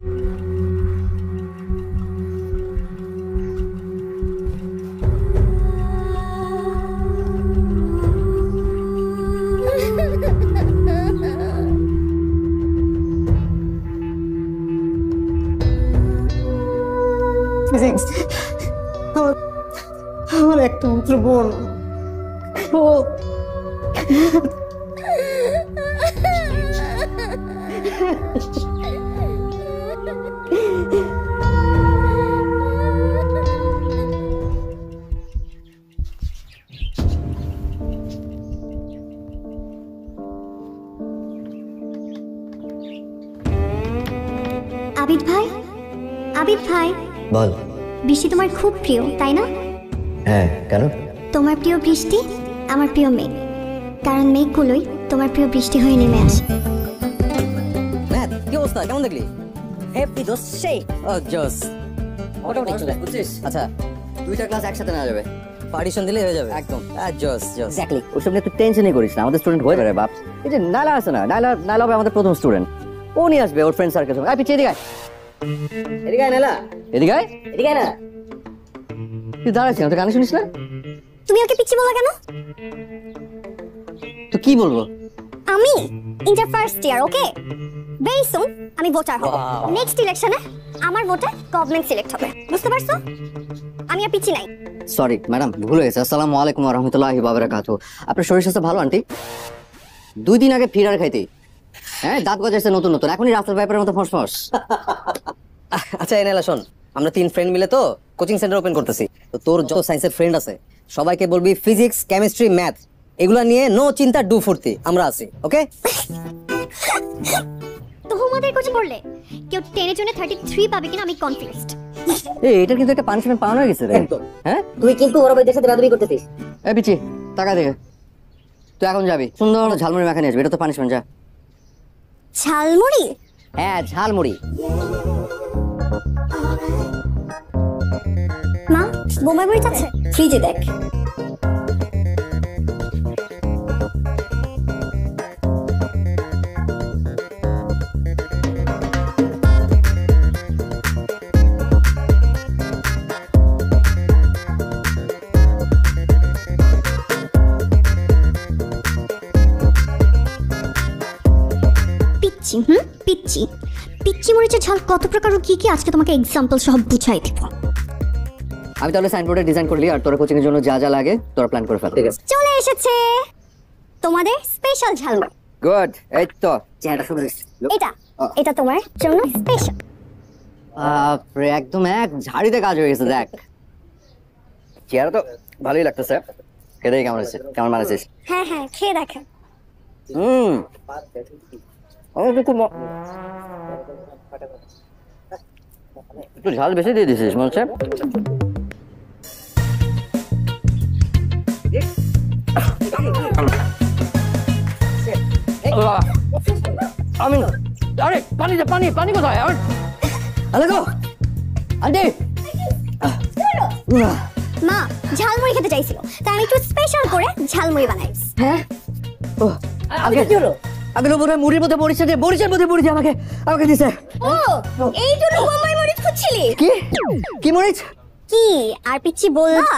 আমার একটা মাত্র বোন। আবিদ ভাই, আবিদ ভাই, বল। বৃষ্টি তোমার খুব প্রিয় তাই না? হ্যাঁ, কেন? তোমার প্রিয় বৃষ্টি আমার প্রিয় মেঘ, কারণ মেঘগুলোই তোমার প্রিয় বৃষ্টি হয়ে নেমে আসে। ম্যাথ কি অবস্থা, কেমন দেখলি? হ্যাপি দোস সেই জস মোটামুটি চলে বুঝছিস। আচ্ছা, দুইটা ক্লাস একসাথে নেওয়া যাবে, পার্টিশন দিলে হয়ে যাবে একদম। জস জস এক্স্যাক্টলি। ওসব নিয়ে তুই টেনশনই করিস না, আমাদের স্টুডেন্ট হয়ে যাবে বাপ। এই যে নালা আছে না, নালা হবে আমাদের প্রথম স্টুডেন্ট, ও নিয়ে আসবে ওর ফ্রেন্ড সার্কেল সঙ্গে। পিছিয়ে এদিকে এদিকে নালা এদিকে এদিকে না, তুই দাঁড়াচ্ছি না, তুই গান শুনিস না? তুমি ওকে পিচ্ছি বলো কেন? তো কি বলবো? আমি ইন্টার ফার্স্ট ইয়ার, ওকে? ভেরি সুন আমি ভোটার হব। নেক্সট ইলেকশনে আমার ভোটে গভর্নমেন্ট সিলেক্ট হবে, বুঝতে পারছো? আমি আর পিচ্ছি নাই। সরি ম্যাডাম, ভুল হয়ে গেছে। আসসালামু আলাইকুম ওয়া রাহমাতুল্লাহি ওয়া বারাকাতুহু। আপনার শরীর স্বাস্থ্য ভালো আন্টি? 2 দিন আগে ফিরার খাইতে, হ্যাঁ, দাঁত গজাইছে নতুন নতুন, এখনই রাস্তার ব্যাপারের মতো ফসফস। আচ্ছা এনালা শোন, আমরা 3 ফ্রেন্ড মিলে তো কোচিং সেন্টার ওপেন করতেছি। তো তোর যত সায়েন্সের ফ্রেন্ড আছে সবাইকে বলবি ফিজিক্স, কেমিস্ট্রি, ম্যাথ এগুলা নিয়ে নো চিন্তা ডু ফুর্তি আমরা আছি, ওকে? তোমাদের কোচিং করলে কেউ 10 এর জন্য 33 পাবে কিনা আমি কনফিউজড। এই এটা কিন্তু একটা পানিশমেন্ট পাওয়া হয়ে গেছে রে। হ্যাঁ, তুই কিন্তু ওর ওই দেশে রাদবি করতেছিস। এই পিচি টাকা দে, তুই এখন যাবি, সুন্দর ঝালমুড়ি মাখা নিয়ে আসবি, এটা তো পানিশমেন্ট। যা। ঝালমুড়ি? হ্যাঁ, ঝালমুড়ি। মা, বোম্বাই মরিচ আছে? ফ্রিজে দেখ। পিচ্ছি, পিচ্ছি পিচ্ছি মরিচের ঝাল কত প্রকার ও কি কি আজকে তোমাকে এক্সাম্পল সহ বুঝাই দিব। আমি তাহলে সাইনবোর্ডে ডিজাইন করলি, আর তোর কোচিং এর জন্য যা যা লাগে তোরা প্ল্যান করে ফেল। ঠিক আছে, চলে এসেছে তোমাদের স্পেশাল ঝালমুড়ি। গুড। এই তো চেহারা সুন্দর। এটা এটা তোমার জন্য স্পেশাল। একদম এক ঝাড়িতে কাজ হয়ে গেছে। দেখ, চেহারা তো ভালোই লাগতেছে, খেতে কেমন আছে? কেমন বানাচ্ছিস? হ্যাঁ হ্যাঁ, খেয়ে দেখেন। একটু ঝাল বেশি দিয়ে দিছিস মনে হচ্ছে। আমি আরে পানি দে, পানি পানি কোথায়? আরে গো আন্টি, মা ঝালমুড়ি খেতে চাইছিল, তাই আমি একটু স্পেশাল করে ঝালমুড়ি বানাইছি। হ্যাঁ, ও আগে কি হলো? আগে লো মনে মুড়ির মধ্যে মরিচ দিয়ে, মরিচের মধ্যে মরিচ দিয়ে আমাকে দিছে। ও এই জন্য বোম্বাই মরিচ খুঁজছিলি? কি কি মরিচ? কি আর পিচ্ছি বলবা?